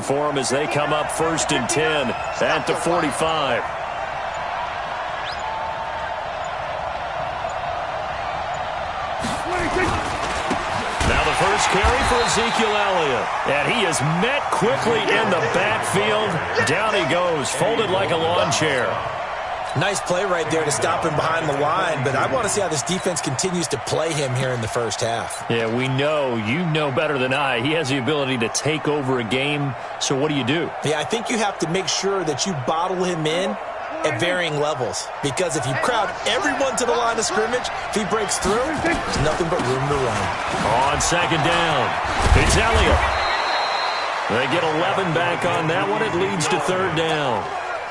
second for them as they come up 1st and 10 at the 45. Now the first carry for Ezekiel Elliott. And he is met quickly in the backfield. Down he goes, folded like a lawn chair. Nice play right there to stop him behind the line, but I want to see how this defense continues to play him here in the first half. Yeah, we know. You know better than I. He has the ability to take over a game, so what do you do? Yeah, I think you have to make sure that you bottle him in at varying levels, because if you crowd everyone to the line of scrimmage, if he breaks through, there's nothing but room to run. On second down, it's Elliott. They get 11 back on that one. It leads to 3rd down.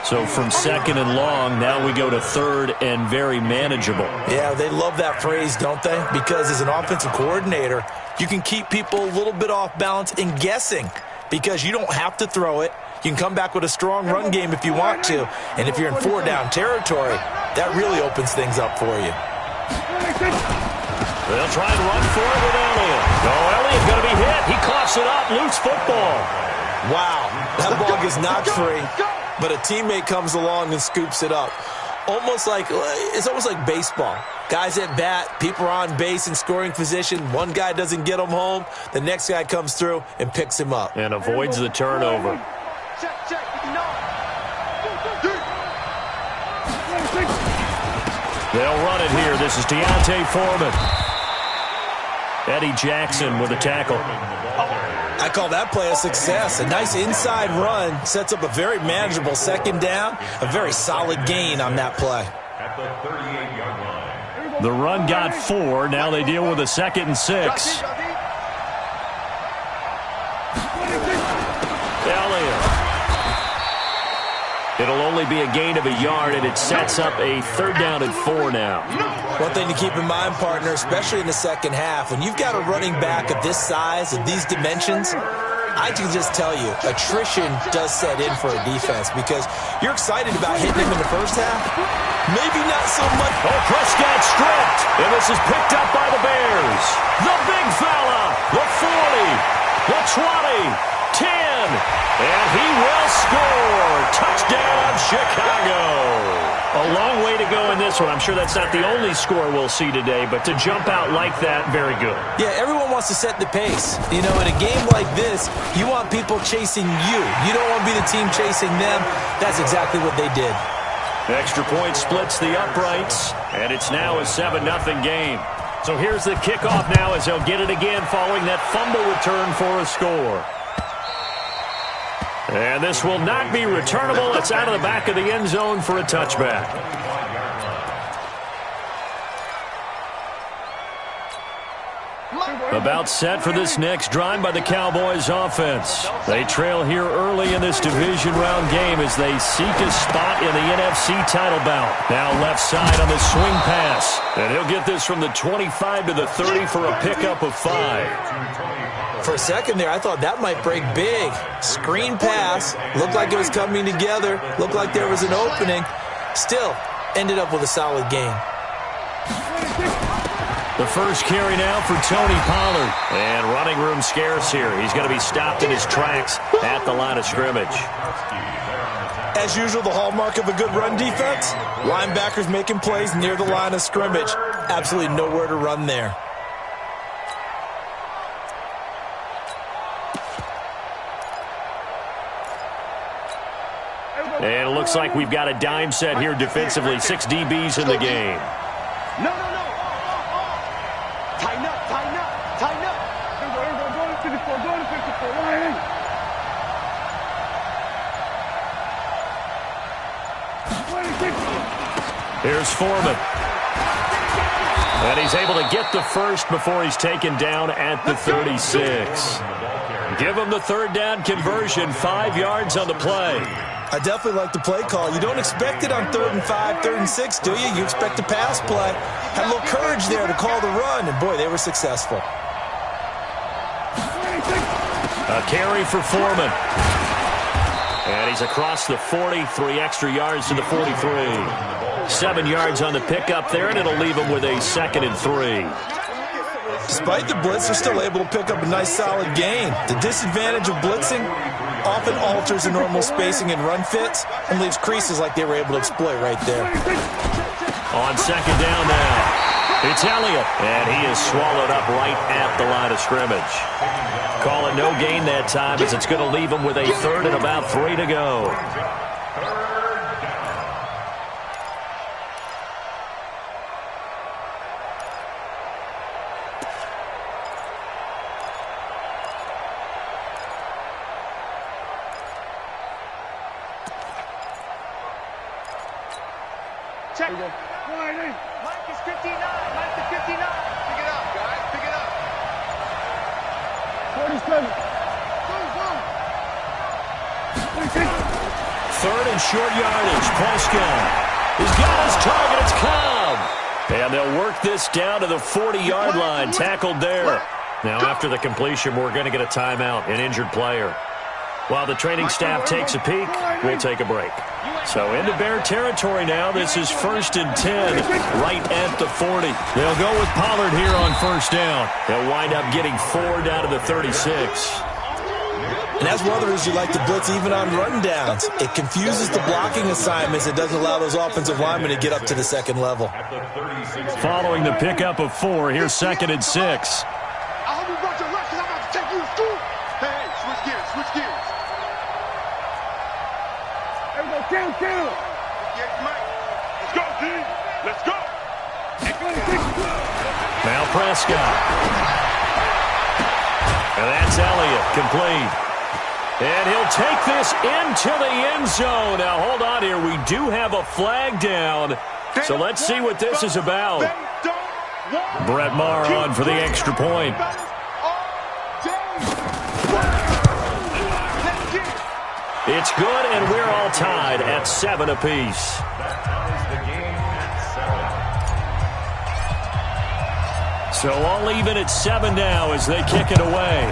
So from second and long, now we go to 3rd and very manageable. Yeah, they love that phrase, don't they? Because as an offensive coordinator, you can keep people a little bit off balance and guessing, because you don't have to throw it. You can come back with a strong run game if you want to. And if you're in 4-down territory, that really opens things up for you. They'll try and run for it with Elliott. No, Elliott going to be hit. He coughs it up. Loose football. Wow, that ball is not free, but a teammate comes along and scoops it up. It's almost like baseball. Guys at bat, people are on base in scoring position. One guy doesn't get him home. The next guy comes through and picks him up. And avoids the turnover. They'll run it here. This is D'Onta Foreman. Eddie Jackson with a tackle. I call that play a success. A nice inside run sets up a very manageable 2nd down. A very solid gain on that play. The run got 4. Now they deal with a 2nd and 6. Elliott. It'll only be a gain of a yard, and it sets up a 3rd down and 4 now. One thing to keep in mind, partner, especially in the second half, when you've got a running back of this size, of these dimensions, I can just tell you, attrition does set in for a defense, because you're excited about hitting him in the first half. Maybe not so much. Oh, Prescott stripped, and this is picked up by the Bears. The big fella, the 40, the 20, 10, and he will score. Touchdown, Chicago. A long way to go in this one. I'm sure that's not the only score we'll see today, but to jump out like that, very good. Yeah, everyone wants to set the pace. You know, in a game like this, you want people chasing you. You don't want to be the team chasing them. That's exactly what they did. Extra point splits the uprights, and it's now a 7-0 game. So here's the kickoff now as they'll get it again following that fumble return for a score. And this will not be returnable. It's out of the back of the end zone for a touchback. About set for this next drive by the Cowboys offense. They trail here early in this division round game as they seek a spot in the NFC title bout. Now left side on the swing pass. And he'll get this from the 25 to the 30 for a pickup of 5. For a second there, I thought that might break big. Screen pass. Looked like it was coming together. Looked like there was an opening. Still, ended up with a solid gain. The first carry now for Tony Pollard. And running room scarce here. He's going to be stopped in his tracks at the line of scrimmage. As usual, the hallmark of a good run defense, linebackers making plays near the line of scrimmage. Absolutely nowhere to run there. And it looks like we've got a dime set here defensively. 6 DBs in the game. No. Tighten up. Here's Foreman. And he's able to get the first before he's taken down at the 36. Give him the 3rd down conversion, 5 yards on the play. I definitely like the play call. You don't expect it on 3rd and 5, 3rd and 6, do you? You expect a pass play. Had a little courage there to call the run, and boy, they were successful. A carry for Foreman. And he's across the 40, 3 extra yards to the 43. 7 yards on the pickup there, and it'll leave him with a 2nd and 3. Despite the blitz, they're still able to pick up a nice solid gain. The disadvantage of blitzing, often alters the normal spacing and run fits and leaves creases like they were able to exploit right there. On second down now. It's Elliott, and he is swallowed up right at the line of scrimmage. Call it no gain that time as it's going to leave him with a third and about 3 to go. Check. Mike is 59. Mike is 59. Pick it up, guys. Pick it up. 47. Third and short yardage. Prescott. He's got his target. It's Cobb. And they'll work this down to the 40-yard line. Tackled there. Now, after the completion, we're going to get a timeout, an injured player. While the training staff takes a peek, we'll take a break. So into Bear territory now. This is 1st and 10, right at the 40. They'll go with Pollard here on first down. They'll wind up getting 4 down to the 36. And as others, you like to blitz even on run downs. It confuses the blocking assignments. It doesn't allow those offensive linemen to get up to the second level. Following the pickup of 4, here's 2nd and 6. I hope you brought your left because I'm about to take you to school. Hey, switch gears, switch gears. Down. Yes, Mike. Let's go, team. Let's go. Now Prescott. And that's Elliott, complete. And he'll take this into the end zone. Now, hold on here. We do have a flag down. So let's see what this is about. Brett Maher on for the extra point. It's good, and we're all tied at 7 apiece. So all even at 7 now as they kick it away.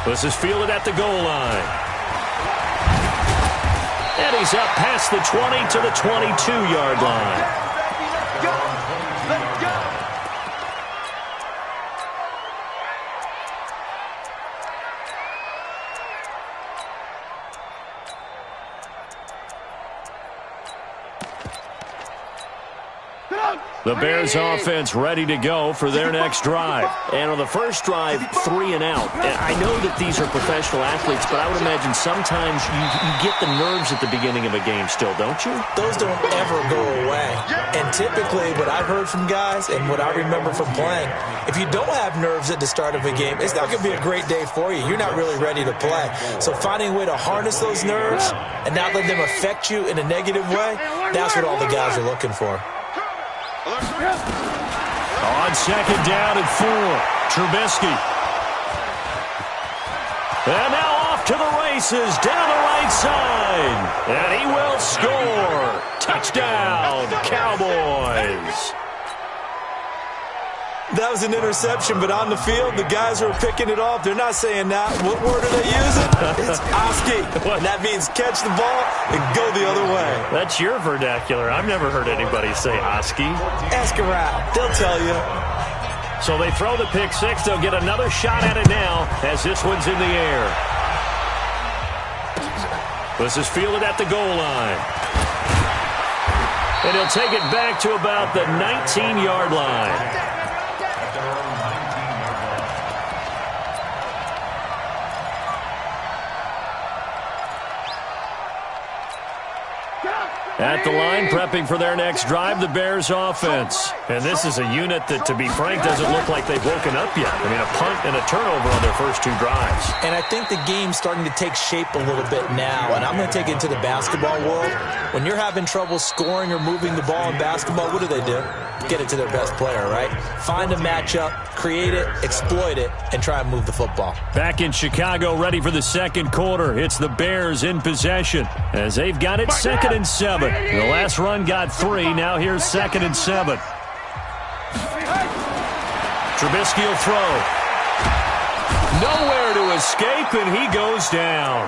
This is fielded at the goal line. And he's up past the 20 to the 22-yard line. The Bears offense ready to go for their next drive. And on the first drive, 3 and out. And I know that these are professional athletes, but I would imagine sometimes you get the nerves at the beginning of a game still, don't you? Those don't ever go away. And typically what I've heard from guys and what I remember from playing, if you don't have nerves at the start of a game, it's not going to be a great day for you. You're not really ready to play. So finding a way to harness those nerves and not let them affect you in a negative way, that's what all the guys are looking for. On second down and 4, Trubisky. And now off to the races down the right side. And he will score. Touchdown, Cowboys. That was an interception, but on the field, the guys who are picking it off, they're not saying that. What word are they using? It's Oski. And that means catch the ball and go the other way. That's your vernacular. I've never heard anybody say Oski. Ask around. They'll tell you. So they throw the pick 6. They'll get another shot at it now as this one's in the air. This is fielded at the goal line. And he'll take it back to about the 19-yard line. At the line, prepping for their next drive, the Bears offense. And this is a unit that, to be frank, doesn't look like they've woken up yet. I mean, a punt and a turnover on their first 2 drives. And I think the game's starting to take shape a little bit now. And I'm going to take it into the basketball world. When you're having trouble scoring or moving the ball in basketball, what do? Get it to their best player, right? Find a matchup, create it, exploit it, and try and move the football. Back in Chicago, ready for the second quarter. It's the Bears in possession as they've got it 2nd and 7. The last run got 3. Now here's 2nd and 7. Trubisky will throw. Nowhere to escape, and he goes down.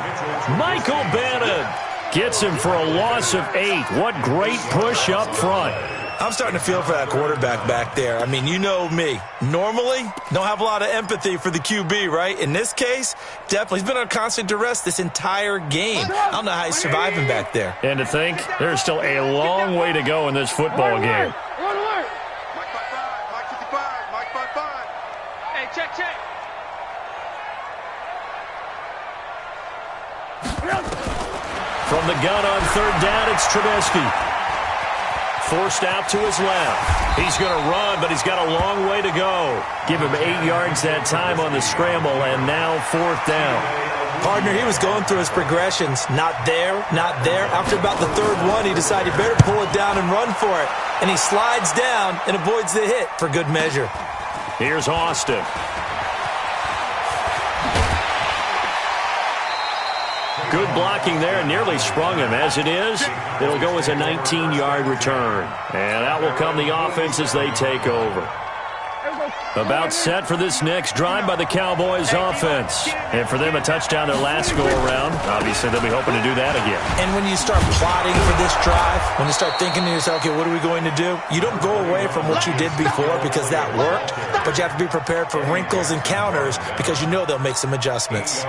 Michael Bannon gets him for a loss of 8. What great push up front. I'm starting to feel for that quarterback back there. I mean, you know me. Normally, don't have a lot of empathy for the QB, right? In this case, definitely. He's been on constant duress this entire game. I don't know how he's surviving back there. And to think, there's still a long way to go in this football game. Mike 5-5, Mike 55, Mike 5-5. Hey, check. From the gun on third down, it's Trubisky. Forced out to his left. He's going to run, but he's got a long way to go. Give him 8 yards that time on the scramble, and now fourth down. Partner, he was going through his progressions. Not there, not there. After about the third one, he decided he better pull it down and run for it. And he slides down and avoids the hit for good measure. Here's Austin. Good blocking there, nearly sprung him. As it is, it'll go as a 19-yard return. And out will come the offense as they take over. About set for this next drive by the Cowboys offense. And for them, a touchdown their last go-around. Obviously, they'll be hoping to do that again. And when you start plotting for this drive, when you start thinking to yourself, okay, what are we going to do? You don't go away from what you did before because that worked, but you have to be prepared for wrinkles and counters because you know they'll make some adjustments.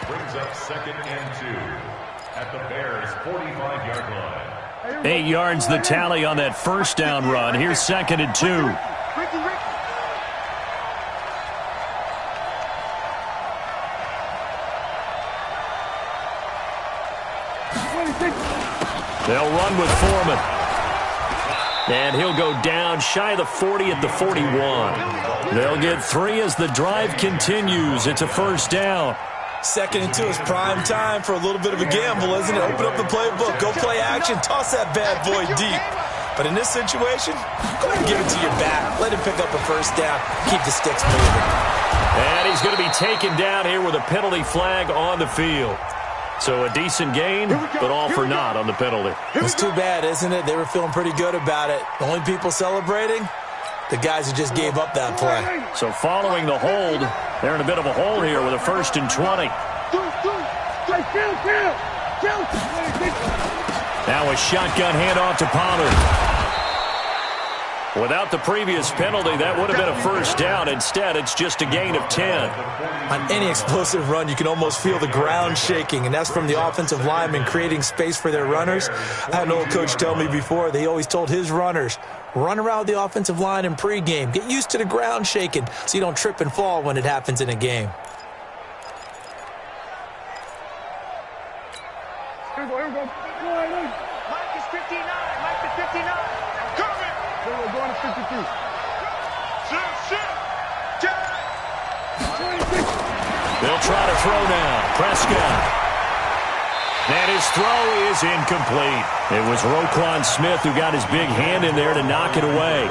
Brings up 2nd and 2 at the Bears' 45-yard line. 8 yards the tally on that first down run. Here's 2nd and 2. They'll run with Foreman. And he'll go down shy of the 40 at the 41. They'll get 3 as the drive continues. It's a first down. 2nd and 2 is prime time for a little bit of a gamble, isn't it? Open up the playbook, go play action, toss that bad boy deep. But in this situation, go ahead and give it to your back. Let him pick up a first down. Keep the sticks moving. And he's going to be taken down here with a penalty flag on the field. So a decent gain, but all for naught on the penalty. It's too bad, isn't it? They were feeling pretty good about it. The only people celebrating, the guys who just gave up that play. So following the hold, they're in a bit of a hole here with a 1st and 20. Now a shotgun handoff to Pollard. Without the previous penalty, that would have been a first down. Instead, it's just a gain of 10. On any explosive run, you can almost feel the ground shaking, and that's from the offensive linemen creating space for their runners. I had an old coach tell me before, they always told his runners, run around the offensive line in pregame. Get used to the ground shaking so you don't trip and fall when it happens in a game. Here we go. Mike is 59. Mike is 59. I'm coming. We're going to 52. They'll try to throw now. Prescott. And his throw is incomplete. It was Roquan Smith who got his big hand in there to knock it away.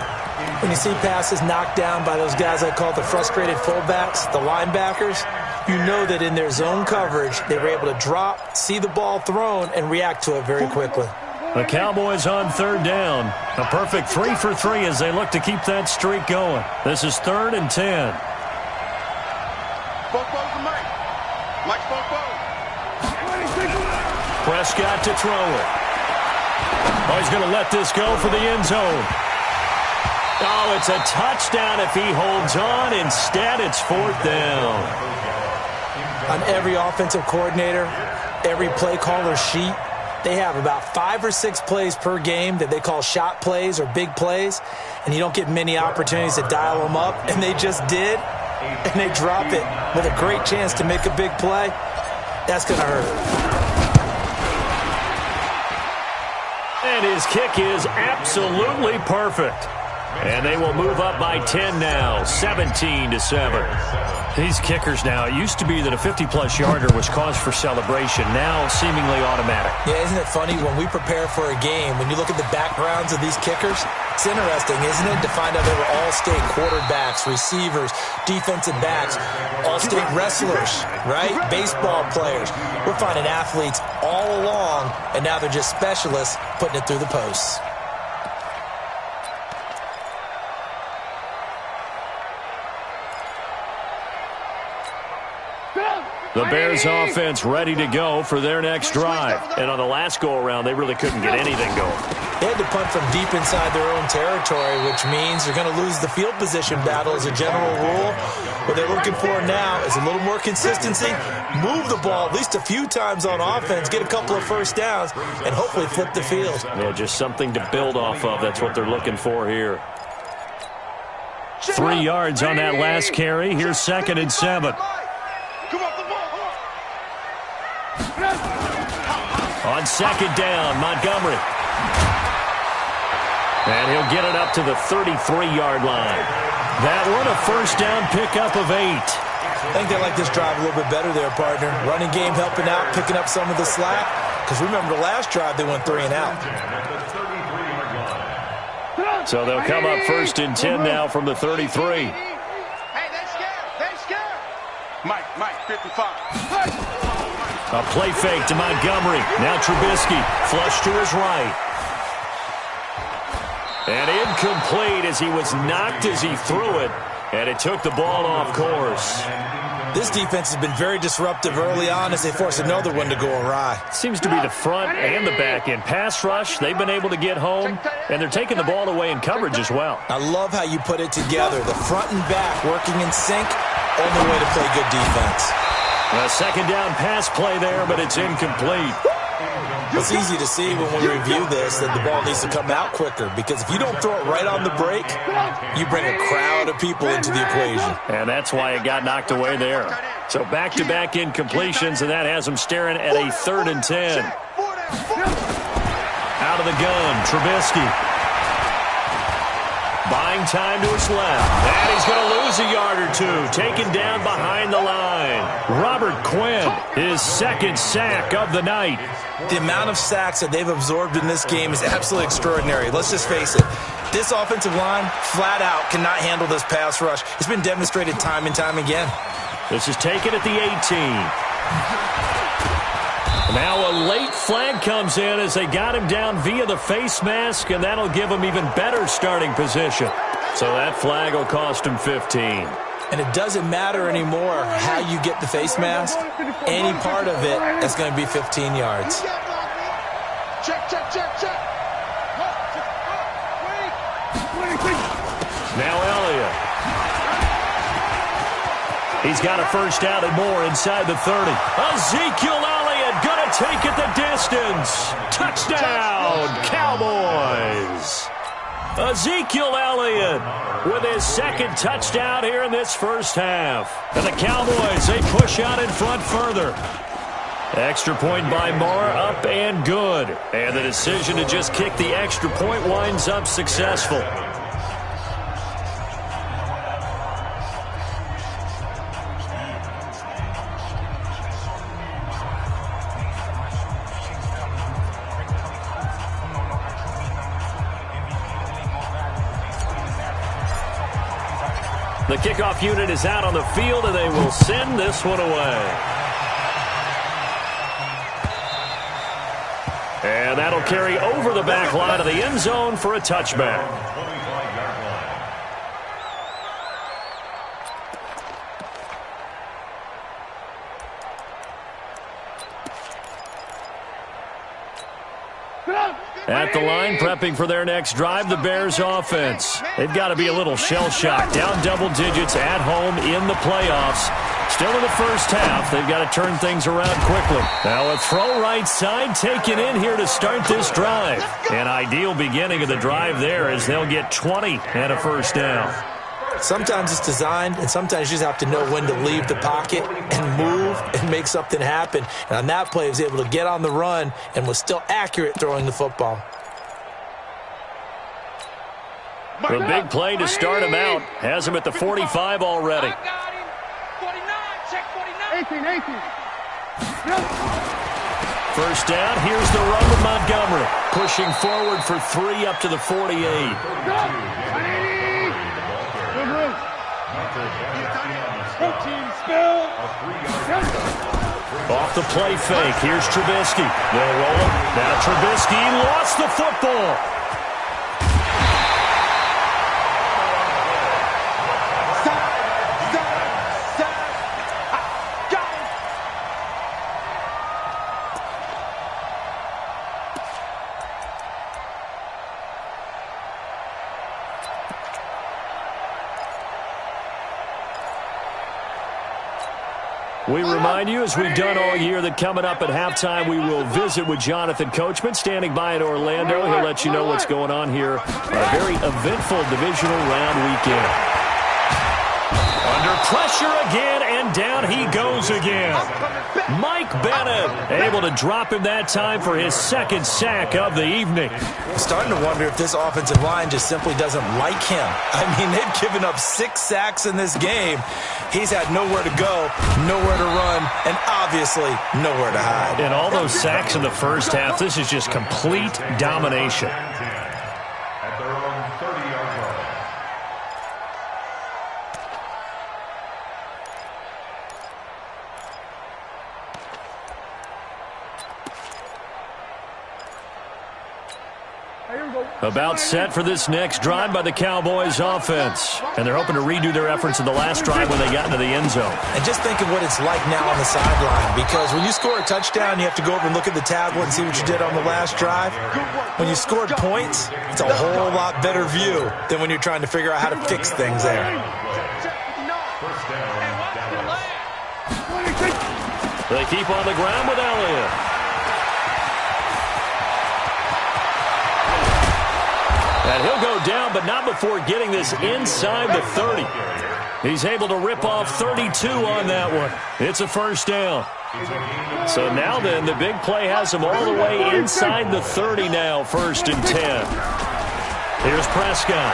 When you see passes knocked down by those guys I call the frustrated fullbacks, the linebackers, you know that in their zone coverage, they were able to drop, see the ball thrown, and react to it very quickly. The Cowboys on third down. A perfect 3 for 3 as they look to keep that streak going. This is 3rd and 10. Both balls to Mike. Mike's both balls. Prescott to throw it. Oh, he's going to let this go for the end zone. Oh, it's a touchdown if he holds on. Instead, it's 4th down. On every offensive coordinator, every play caller sheet, they have about 5 or 6 plays per game that they call shot plays or big plays, and you don't get many opportunities to dial them up, and they just did, and they drop it with a great chance to make a big play. That's going to hurt. And his kick is absolutely perfect. And they will move up by 10 now, 17-7. These kickers now, it used to be that a 50-plus yarder was cause for celebration, now seemingly automatic. Yeah, isn't it funny when we prepare for a game, when you look at the backgrounds of these kickers, it's interesting, isn't it, to find out they were all-state quarterbacks, receivers, defensive backs, all-state wrestlers, right? Baseball players. We're finding athletes all along, and now they're just specialists putting it through the posts. The Bears offense ready to go for their next drive. And on the last go-around, they really couldn't get anything going. They had to punt from deep inside their own territory, which means they're going to lose the field position battle as a general rule. What they're looking for now is a little more consistency, move the ball at least a few times on offense, get a couple of first downs, and hopefully flip the field. Yeah, just something to build off of. That's what they're looking for here. 3 yards on that last carry. Here's 2nd and 7. On 2nd down, Montgomery. And he'll get it up to the 33-yard line. That one, a first down pickup of 8. I think they like this drive a little bit better there, partner. Running game helping out, picking up some of the slack. Because remember, the last drive they went 3 and out. So they'll come up 1st and 10 now from the 33. Hey, they scared. Mike, 55. A play fake to Montgomery. Now Trubisky, flush to his right. And incomplete as he was knocked as he threw it. And it took the ball off course. This defense has been very disruptive early on as they force another one to go awry. Seems to be the front and the back end. Pass rush, they've been able to get home, and they're taking the ball away in coverage as well. I love how you put it together. The front and back working in sync, only way to play good defense. A 2nd down pass play there, but it's incomplete. It's easy to see when we review this that the ball needs to come out quicker, because if you don't throw it right on the break, you bring a crowd of people into the equation. And that's why it got knocked away there. So back-to-back incompletions, and that has them staring at a 3rd and 10. Out of the gun, Trubisky. Buying time to his left. And he's going to lose a yard or 2. Taken down behind the line. Robert Quinn, his 2nd sack of the night. The amount of sacks that they've absorbed in this game is absolutely extraordinary. Let's just face it. This offensive line, flat out, cannot handle this pass rush. It's been demonstrated time and time again. This is taken at the 18. Now a late flag comes in as they got him down via the face mask, and that'll give him even better starting position. So that flag will cost him 15. And it doesn't matter anymore how you get the face mask. Any part of it is going to be 15 yards. Check. Now Elliott. He's got a first down and more inside the 30. Ezekiel Elliott going to take it the distance. Touchdown, Cowboys. Ezekiel Elliott with his 2nd touchdown here in this first half. And the Cowboys, they push out in front further. Extra point by Moore, up and good. And the decision to just kick the extra point winds up successful. The kickoff unit is out on the field, and they will send this one away. And that'll carry over the back line of the end zone for a touchback. At the line, prepping for their next drive, the Bears offense. They've got to be a little shell-shocked. Down double digits at home in the playoffs. Still in the first half. They've got to turn things around quickly. Now a throw right side taken in here to start this drive. An ideal beginning of the drive there as they'll get 20 and a first down. Sometimes it's designed, and sometimes you just have to know when to leave the pocket and move and make something happen. And on that play, he was able to get on the run and was still accurate throwing the football. The big play to start him out has him at the 45 already. 49, check 49. 18. First down, here's the run with Montgomery. Pushing forward for 3 up to the 48. Off the play fake, here's Trubisky. They'll roll it. Now Trubisky lost the football. We remind you, as we've done all year, that coming up at halftime, we will visit with Jonathan Coachman, standing by in Orlando. He'll let you know what's going on here on a very eventful divisional round weekend. Under pressure again, and down he goes again. Mike Bennett able to drop him that time for his second sack of the evening. I'm starting to wonder if this offensive line just simply doesn't like him. I mean, they've given up 6 sacks in this game. He's had nowhere to go, nowhere to run, and obviously nowhere to hide. And all those sacks in the first half, this is just complete domination. At their own 30-yard line. About set for this next drive by the Cowboys offense. And they're hoping to redo their efforts in the last drive when they got into the end zone. And just think of what it's like now on the sideline, because when you score a touchdown, you have to go over and look at the tablet and see what you did on the last drive. When you scored points, it's a whole lot better view than when you're trying to figure out how to fix things there. First down, Dallas. They keep on the ground with Elliott. And he'll go down, but not before getting this inside the 30. He's able to rip off 32 on that one. It's a first down. So now then, the big play has him all the way inside the 30 now, 1st and 10. Here's Prescott.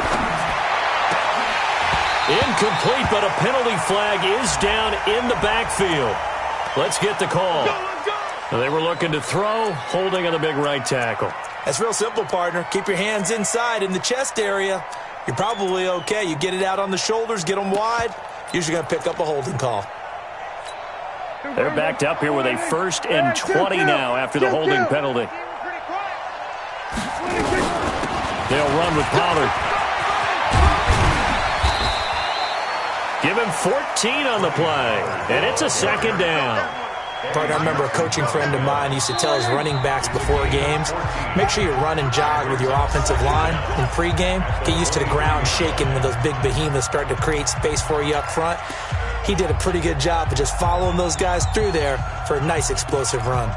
Incomplete, but a penalty flag is down in the backfield. Let's get the call. They were looking to throw, holding on the big right tackle. That's real simple, partner. Keep your hands inside in the chest area. You're probably okay. You get it out on the shoulders, get them wide. Usually going to pick up a holding call. They're backed up here with a 1st and 20 now after the holding penalty. They'll run with Pollard. Give him 14 on the play, and it's a 2nd down. Partner, I remember a coaching friend of mine used to tell his running backs before games, make sure you run and jog with your offensive line in pregame. Get used to the ground shaking when those big behemoths start to create space for you up front. He did a pretty good job of just following those guys through there for a nice explosive run.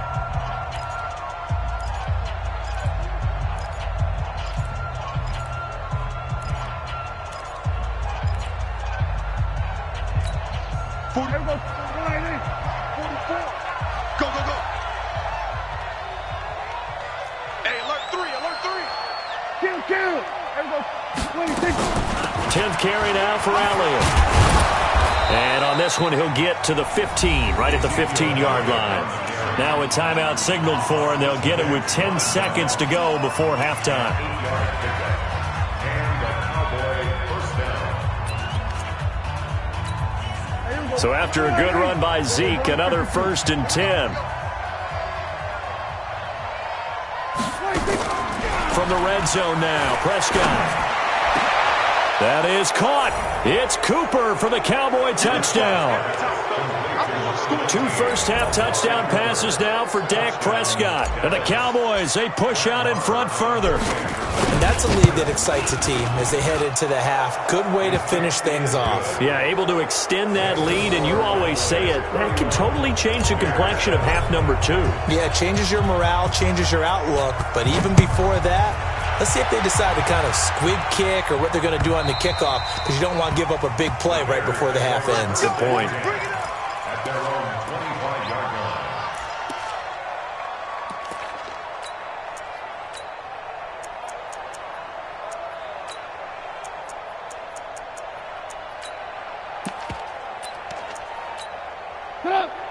Go, go, go. Hey, alert 3, alert 3. Kill. There we go. 26. 10th carry now for Elliott. And on this one, he'll get to the 15, right at the 15-yard line. Now a timeout signaled for, and they'll get it with 10 seconds to go before halftime. So after a good run by Zeke, another 1st and 10. From the red zone now, Prescott. That is caught. It's Cooper for the Cowboy touchdown. 2 first-half touchdown passes now for Dak Prescott. And the Cowboys, they push out in front further. And that's a lead that excites a team as they head into the half. Good way to finish things off. Yeah, able to extend that lead, and you always say it, that can totally change the complexion of half number 2. Yeah, it changes your morale, changes your outlook. But even before that, let's see if they decide to kind of squib kick or what they're going to do on the kickoff, because you don't want to give up a big play right before the half ends. Good point. At their own 25-yard line.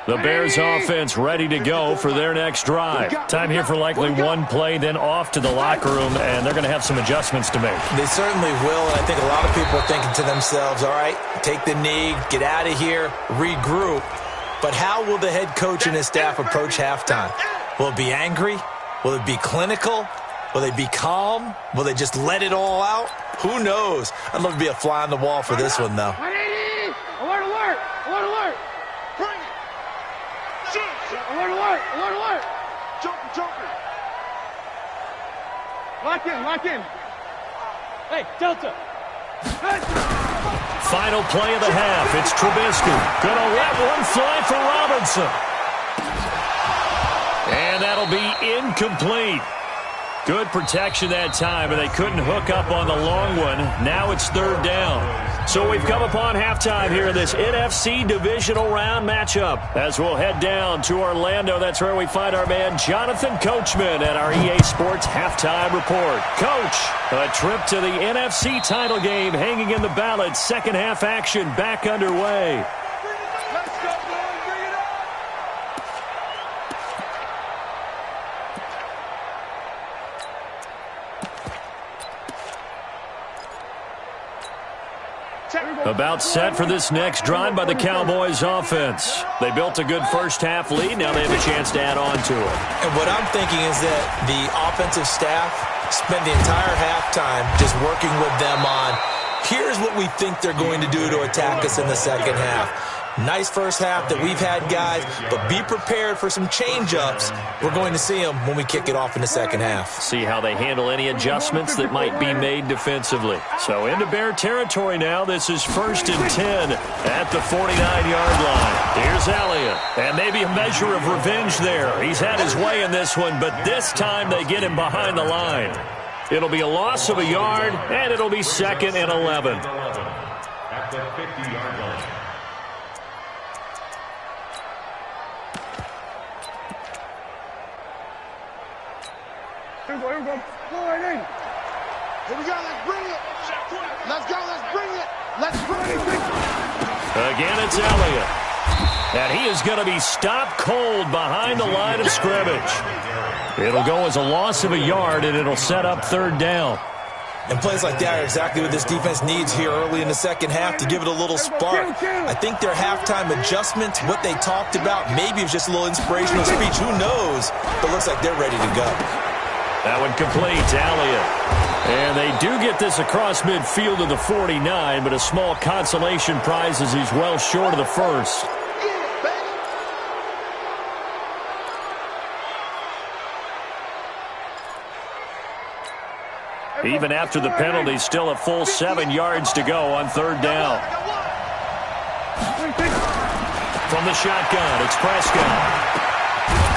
The Bears offense ready to go for their next drive. Time here for likely one play, then off to the locker room, and they're going to have some adjustments to make. They certainly will, and I think a lot of people are thinking to themselves, all right, take the knee, get out of here, regroup. But how will the head coach and his staff approach halftime? Will it be angry? Will it be clinical? Will they be calm? Will they just let it all out? Who knows? I'd love to be a fly on the wall for this one, though. Alert, alert. Alert, alert. Bring it. Shoot. Alert, alert. Alert, alert. Jumping. Lock in. Hey, Delta. Final play of the half. It's Trubisky. Gonna let one fly for Robinson. And that'll be incomplete. Good protection that time, and they couldn't hook up on the long one. Now it's third down. So we've come upon halftime here in this NFC divisional round matchup. As we'll head down to Orlando, that's where we find our man Jonathan Coachman at our EA Sports Halftime Report. Coach, a trip to the NFC title game hanging in the balance. Second half action back underway. About set for this next drive by the Cowboys offense. They built a good first-half lead. Now they have a chance to add on to it. And what I'm thinking is that the offensive staff spent the entire halftime just working with them on, here's what we think they're going to do to attack us in the second half. Nice first half that we've had, guys, but be prepared for some change-ups. We're going to see them when we kick it off in the second half. See how they handle any adjustments that might be made defensively. So into Bear territory now. This is 1st and 10 at the 49-yard line. Here's Elliott. And maybe a measure of revenge there. He's had his way in this one, but this time they get him behind the line. It'll be a loss of a yard, and it'll be 2nd and 11. At the 50-yard line. Here we go. Go right in. Here we go. Let's bring it. Let's go. Let's bring it. Let's bring it. Again, it's Elliott. And he is going to be stopped cold behind the line of scrimmage. It'll go as a loss of a yard, and it'll set up third down. And plays like that are exactly what this defense needs here early in the second half to give it a little spark. I think their halftime adjustment, what they talked about, maybe it was just a little inspirational speech. Who knows? But looks like they're ready to go. That one complete, Elliott. And they do get this across midfield to the 49, but a small consolation prize as he's well short of the first. Even after the penalty, still a full 7 yards to go on third down. From the shotgun, it's Prescott.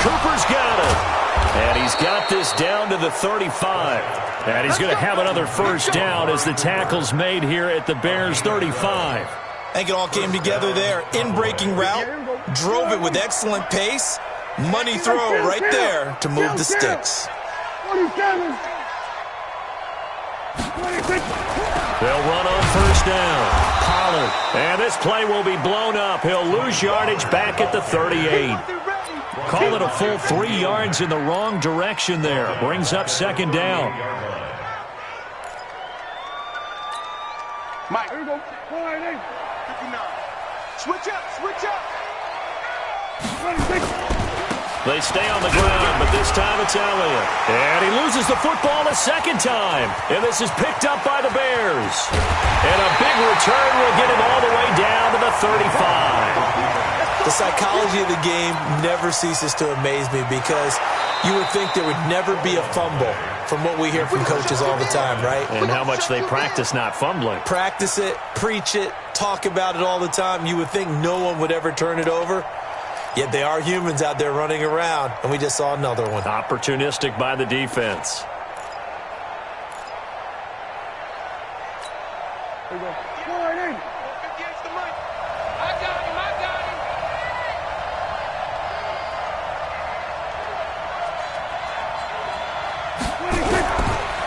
Cooper's got it. And he's got this down to the 35. And he's going to have another first down as the tackle's made here at the Bears' 35. I think it all came together there. In-breaking route, drove it with excellent pace. Money throw right there to move the sticks. 27. They'll run on first down. Pollard. And this play will be blown up. He'll lose yardage back at the 38. Call it a full 3 yards in the wrong direction there. Brings up second down. Mike. Here we go. 59. Switch up. Switch up. 26. They stay on the ground, but this time it's Elliott. And he loses the football a second time. And this is picked up by the Bears. And a big return will get him all the way down to the 35. The psychology of the game never ceases to amaze me because you would think there would never be a fumble from what we hear from coaches all the time, right? And how much they practice not fumbling. Practice it, preach it, talk about it all the time. You would think no one would ever turn it over. Yet they are humans out there running around, and we just saw another one. Opportunistic by the defense. Here we go. Go right in.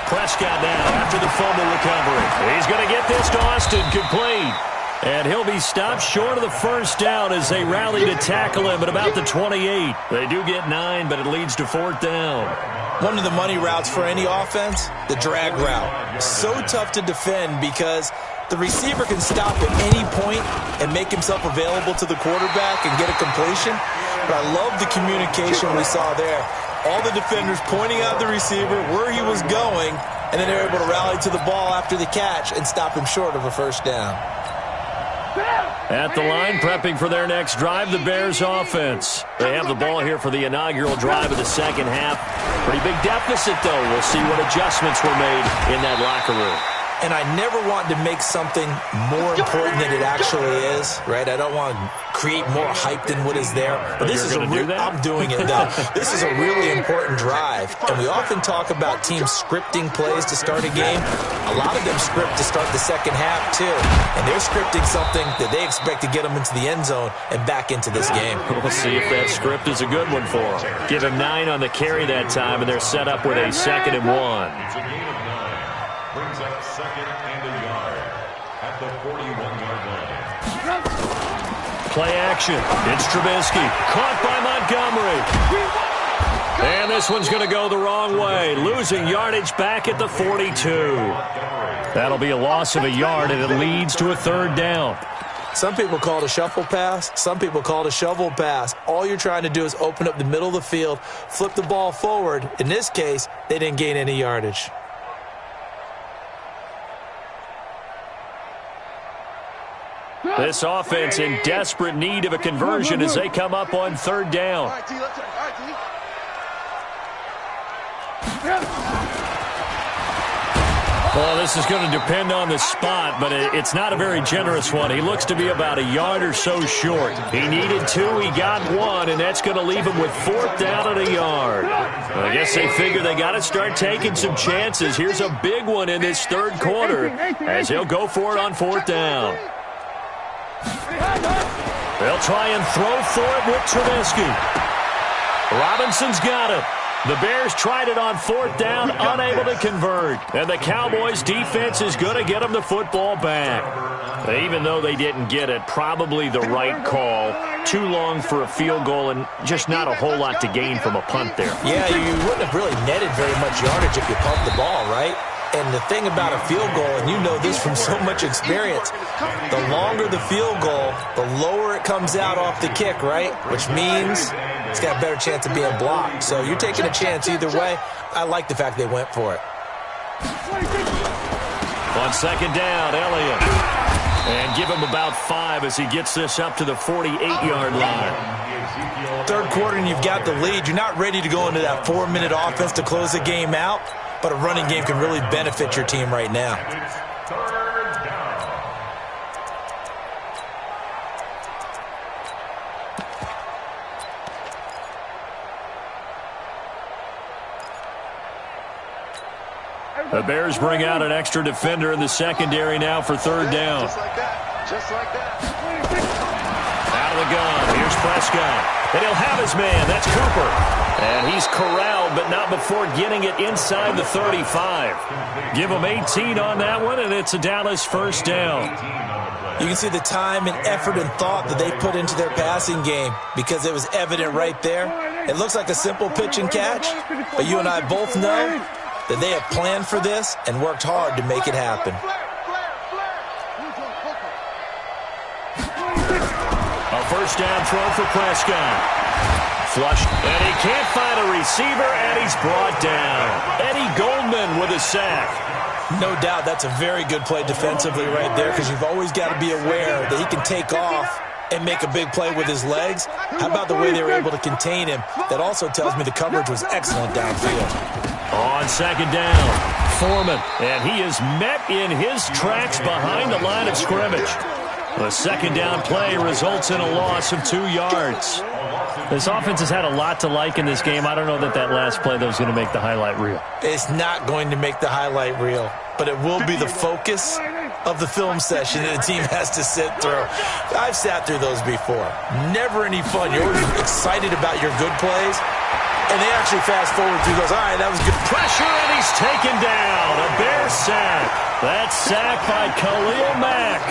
Prescott now after the fumble recovery. He's going to get this to Austin complete. And he'll be stopped short of the first down as they rally to tackle him at about the 28. They do get 9, but it leads to fourth down. One of the money routes for any offense, the drag route. So tough to defend because the receiver can stop at any point and make himself available to the quarterback and get a completion. But I love the communication we saw there. All the defenders pointing out the receiver, where he was going, and then they're able to rally to the ball after the catch and stop him short of a first down. At the line, prepping for their next drive, the Bears offense. They have the ball here for the inaugural drive of the second half. Pretty big deficit, though. We'll see what adjustments were made in that locker room. and I never want to make something more important than it actually is, right? I don't want to create more hype than what is there. But this is I'm doing it, though. This is a really important drive, and we often talk about teams scripting plays to start a game. A lot of them script to start the second half, too, and they're scripting something that they expect to get them into the end zone and back into this game. We'll see if that script is a good one for them. Give him 9 on the carry that time, and they're set up with a 2nd and 1. It's a gain of 9. Brings up 2nd and a yard at the 41-yard line. Play action. It's Trubisky. Caught by Montgomery. And this one's going to go the wrong way. Losing yardage back at the 42. That'll be a loss of a yard, and it leads to a 3rd down. Some people call it a shuffle pass. Some people call it a shovel pass. All you're trying to do is open up the middle of the field, flip the ball forward. In this case, they didn't gain any yardage. This offense in desperate need of a conversion as they come up on 3rd down. Well, this is going to depend on the spot, but it's not a very generous one. He looks to be about a yard or so short. He needed 2, he got 1, and that's going to leave him with 4th down and a yard. I guess they figure they got to start taking some chances. Here's a big one in this 3rd quarter as he'll go for it on 4th down. They'll try and throw for it with Trubisky. Robinson's got it. The Bears tried it on 4th down, unable to convert. And the Cowboys' defense is going to get them the football back. Even though they didn't get it, probably the right call. Too long for a field goal and just not a whole lot to gain from a punt there. Yeah, you wouldn't have really netted very much yardage if you pumped the ball, right? And the thing about a field goal, and you know this from so much experience, the longer the field goal, the lower it comes out off the kick, right? Which means it's got a better chance of being blocked. So you're taking a chance either way. I like the fact they went for it. On 2nd down, Elliott. And give him about 5 as he gets this up to the 48-yard line. 3rd quarter and you've got the lead. You're not ready to go into that 4-minute offense to close the game out, but a running game can really benefit your team right now. It's 3rd down. The Bears bring out an extra defender in the secondary now for 3rd down. Just like that. Just like that. Out of the gun. Here's Prescott. And he'll have his man. That's Cooper. And he's corralled, but not before getting it inside the 35. Give him 18 on that one, and it's a Dallas 1st down. You can see the time and effort and thought that they put into their passing game because it was evident right there. It looks like a simple pitch and catch, but you and I both know that they have planned for this and worked hard to make it happen. A 1st down throw for Prescott. Flushed, and he can't find a receiver, and he's brought down. Eddie Goldman with a sack. No doubt that's a very good play defensively right there because you've always got to be aware that he can take off and make a big play with his legs. How about the way they were able to contain him? That also tells me the coverage was excellent downfield. On 2nd down, Foreman, and he is met in his tracks behind the line of scrimmage. The 2nd down play results in a loss of 2 yards. This offense has had a lot to like in this game. I don't know that last play, though, is going to make the highlight reel. It's not going to make the highlight reel, but it will be the focus of the film session that the team has to sit through. I've sat through those before. Never any fun. You're always excited about your good plays, and they actually fast forward through those. All right, that was good. Pressure, and he's taken down. A Bear sack. That sack by Khalil Mack.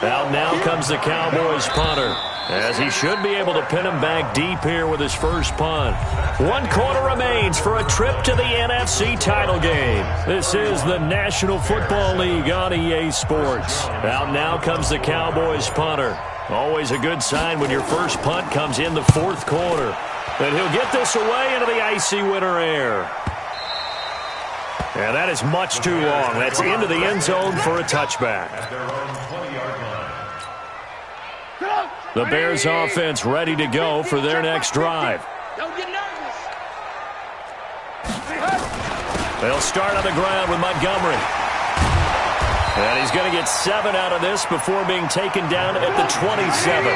Out now comes the Cowboys punter, as he should be able to pin him back deep here with his first punt. 1 quarter remains for a trip to the NFC title game. This is the National Football League on EA Sports. Out now comes the Cowboys punter. Always a good sign when your first punt comes in the 4th quarter. And he'll get this away into the icy winter air. And that is much too long. That's into the end zone for a touchback. The Bears offense ready to go for their next drive. Don't get nervous. They'll start on the ground with Montgomery. And he's going to get 7 out of this before being taken down at the 27.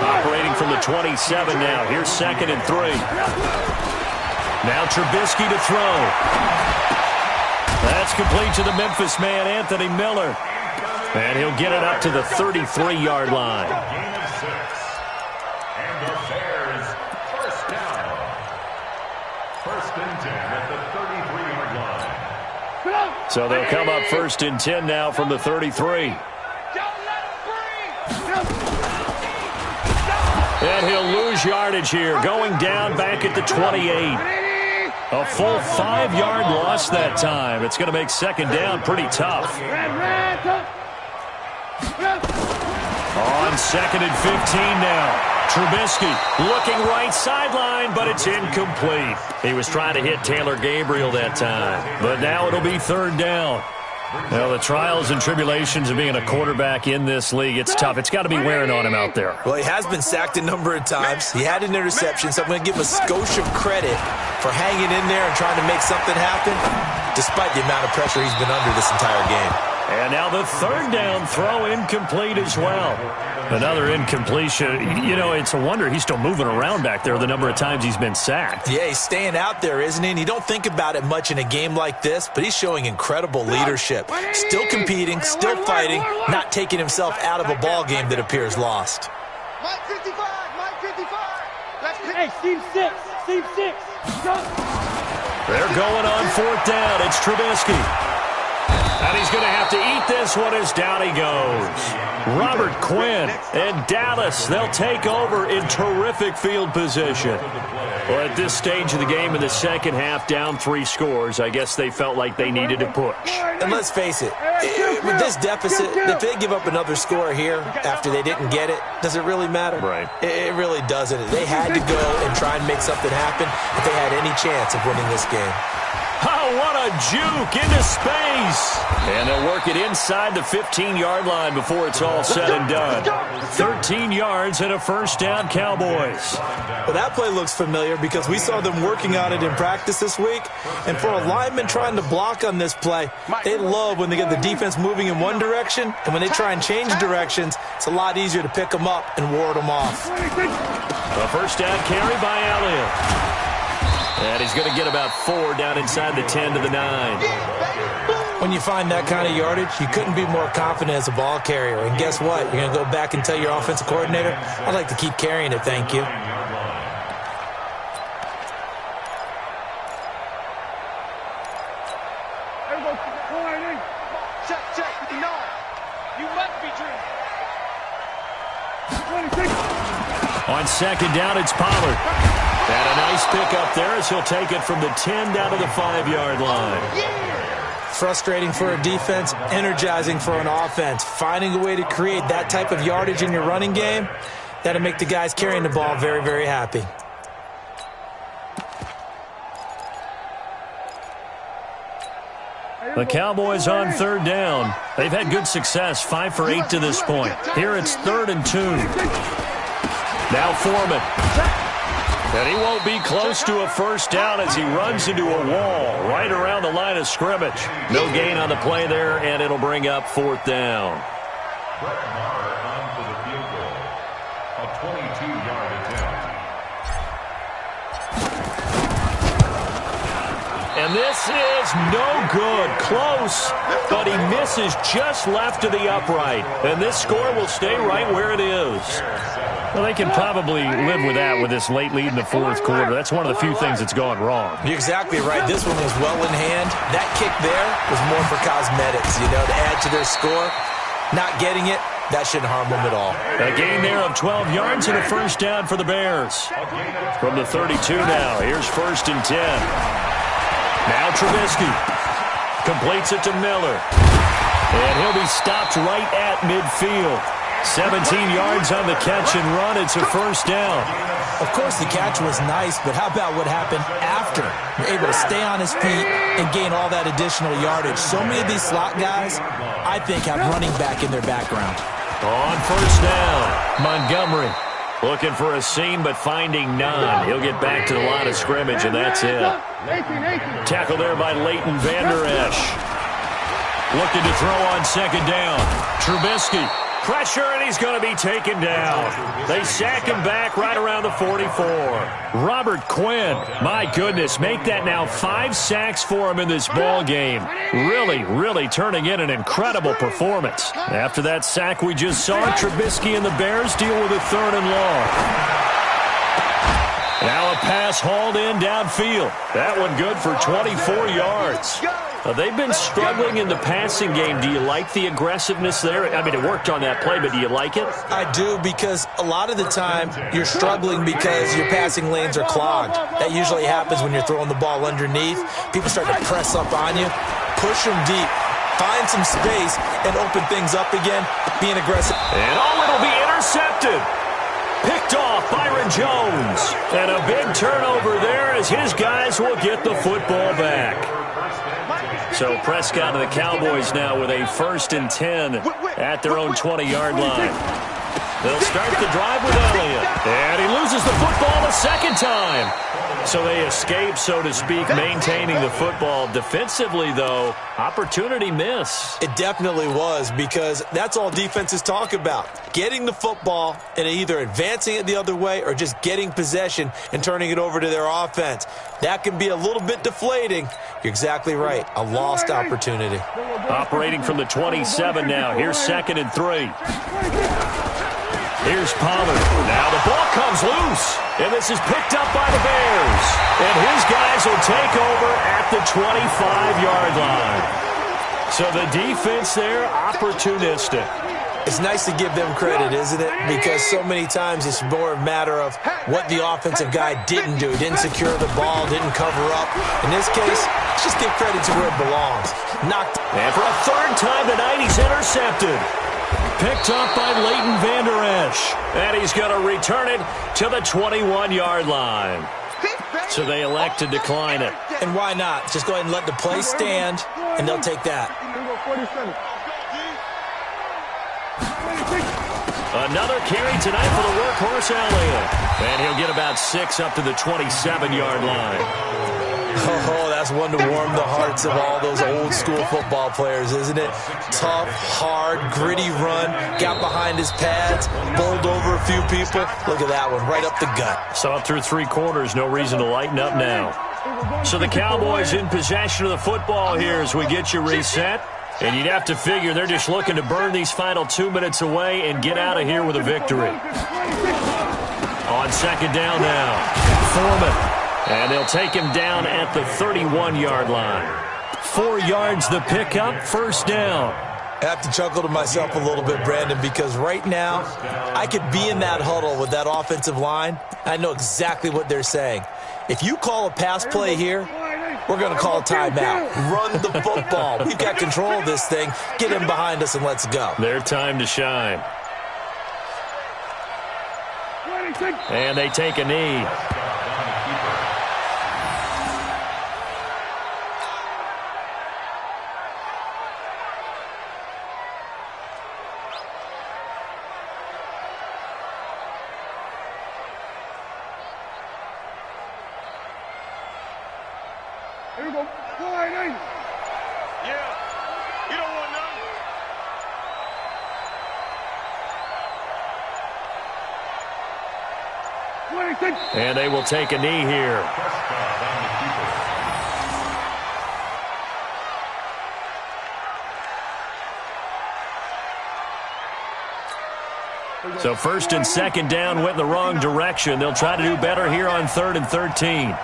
Operating from the 27 now. Here's 2nd and 3. Now Trubisky to throw. That's complete to the Memphis man, Anthony Miller. And he'll get it up to the 33-yard line. Gain of 6. And the Bears first down. 1st and 10 at the 33-yard line. So they'll come up 1st and 10 now from the 33. And he'll lose yardage here, going down back at the 28. A full 5-yard loss that time. It's going to make 2nd down pretty tough. On 2nd and 15 now. Trubisky looking right sideline, but it's incomplete. He was trying to hit Taylor Gabriel that time. But now it'll be 3rd down. Well, the trials and tribulations of being a quarterback in this league, it's tough. It's got to be wearing on him out there. Well, he has been sacked a number of times. He had an interception, so I'm going to give him a skosh of credit for hanging in there and trying to make something happen, despite the amount of pressure he's been under this entire game. And now the 3rd down throw incomplete as well. Another incompletion. You know, it's a wonder he's still moving around back there the number of times he's been sacked. Yeah, he's staying out there, isn't he? And you don't think about it much in a game like this, but he's showing incredible leadership. Still competing, still fighting, not taking himself out of a ball game that appears lost. Mike 55, Mike 55. Let's Hey, Steve 6, Steve 6. They're going on 4th down. It's Trubisky. And he's going to have to eat this one as down he goes. Robert Quinn and Dallas, they'll take over in terrific field position. Well, at this stage of the game in the second half, down 3 scores, I guess they felt like they needed to push. And let's face it, with this deficit, if they give up another score here after they didn't get it, does it really matter? Right. It really doesn't. They had to go and try and make something happen if they had any chance of winning this game. Oh, what a juke into space. And they'll work it inside the 15-yard line before it's all said and done. 13 yards and a 1st down, Cowboys. Well, that play looks familiar because we saw them working on it in practice this week. And for a lineman trying to block on this play, they love when they get the defense moving in one direction. And when they try and change directions, it's a lot easier to pick them up and ward them off. A 1st down carry by Elliott. And he's going to get about 4 down inside the 10 to the 9. When you find that kind of yardage, you couldn't be more confident as a ball carrier. And guess what? You're going to go back and tell your offensive coordinator, I'd like to keep carrying it, thank you. Check. No. You must be dreaming. On 2nd down, it's Pollard. And a nice pickup there as he'll take it from the 10 down to the 5-yard line. Frustrating for a defense, energizing for an offense. Finding a way to create that type of yardage in your running game, that'll make the guys carrying the ball very, very happy. The Cowboys on 3rd down. They've had good success, 5 for 8 to this point. Here it's 3rd and 2. Now Foreman. And he won't be close to a 1st down as he runs into a wall right around the line of scrimmage. No gain on the play there, and it'll bring up 4th down. Brett Maher on for the field goal. A 22-yard attempt. And this is no good. Close, but he misses just left of the upright. And this score will stay right where it is. Well, they can probably live with that with this late lead in the 4th quarter. That's one of the few things that's gone wrong. You're exactly right. This one was well in hand. That kick there was more for cosmetics, to add to their score. Not getting it, that shouldn't harm them at all. A gain there of 12 yards and a 1st down for the Bears. From the 32 now, here's 1st and 10. Now Trubisky completes it to Miller. And he'll be stopped right at midfield. 17 yards on the catch and run. It's a 1st down. Of course, the catch was nice, but how about what happened after? You're able to stay on his feet and gain all that additional yardage. So many of these slot guys, I think, have running back in their background. On 1st down, Montgomery looking for a seam, but finding none. He'll get back to the line of scrimmage, and that's it. Tackle there by Leighton Vander Esch. Looking to throw on second down. Trubisky. Pressure, and he's going to be taken down. They sack him back right around the 44. Robert Quinn, my goodness, make that now 5 sacks for him in this ball game. Really turning in an incredible performance. After that sack we just saw, Trubisky and the Bears deal with a 3rd and long. Now a pass hauled in downfield. That one good for 24 yards. They've been struggling in the passing game. Do you like the aggressiveness there? I mean, it worked on that play, but do you like it? I do, because a lot of the time you're struggling because your passing lanes are clogged. That usually happens when you're throwing the ball underneath. People start to press up on you, push them deep, find some space, and open things up again, being aggressive. And it'll be intercepted. Picked off Byron Jones. And a big turnover there as his guys will get the football back. So Prescott and the Cowboys now with a 1st and 10 at their own 20-yard line. They'll start the drive with Elliott. And he loses the football a second time. So they escape, so to speak, maintaining the football. Defensively, though, opportunity miss. It definitely was, because that's all defenses talk about. Getting the football and either advancing it the other way or just getting possession and turning it over to their offense. That can be a little bit deflating. You're exactly right. A lost opportunity. Operating from the 27 now. Here's 2nd and 3. Here's Pollard. Now the ball comes loose. And this is picked up by the Bears. And his guys will take over at the 25-yard line. So the defense there, opportunistic. It's nice to give them credit, isn't it? Because so many times it's more a matter of what the offensive guy didn't do. Didn't secure the ball, didn't cover up. In this case, let's just give credit to where it belongs. Knocked. And for a 3rd time tonight, he's intercepted. Picked up by Leighton Vander Esch. And he's going to return it to the 21-yard line. So they elect to decline it. And why not? Just go ahead and let the play stand, and they'll take that. Another carry tonight for the workhorse Elliott. And he'll get about 6 up to the 27-yard line. Oh, that's one to warm the hearts of all those old-school football players, isn't it? Tough, hard, gritty run, got behind his pads, bowled over a few people. Look at that one, right up the gut. Saw it through 3 quarters, no reason to lighten up now. So the Cowboys in possession of the football here as we get you reset. And you'd have to figure they're just looking to burn these final 2 minutes away and get out of here with a victory. On 2nd down now, Foreman. And they'll take him down at the 31-yard line. 4 yards the pickup, 1st down. I have to chuckle to myself a little bit, Brandon, because right now I could be in that huddle with that offensive line. I know exactly what they're saying. If you call a pass play here, we're going to call a timeout. Run the football. We've got control of this thing. Get him behind us and let's go. Their time to shine. And they take a knee. Here we go. Line 8. Yeah. You don't want none. And they will take a knee here. So 1st and 2nd down went in the wrong direction. They'll try to do better here on 3rd and 13.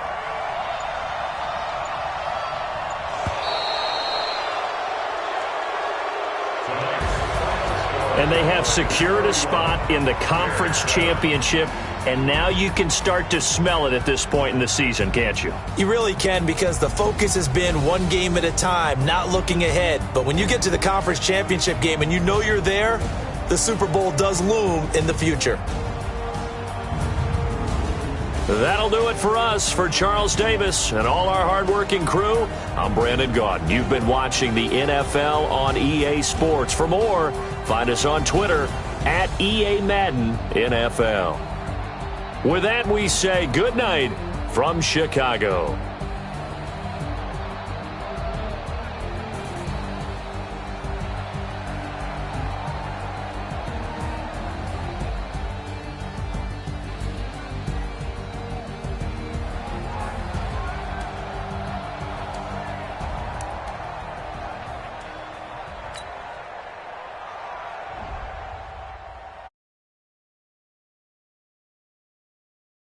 And they have secured a spot in the conference championship, and now you can start to smell it at this point in the season, can't you? You really can, because the focus has been one game at a time, not looking ahead. But when you get to the conference championship game and you know you're there, the Super Bowl does loom in the future. That'll do it for us. For Charles Davis and all our hardworking crew, I'm Brandon Gaudin. You've been watching the NFL on EA Sports. For more, find us on Twitter at EA Madden NFL. With that, we say good night from Chicago.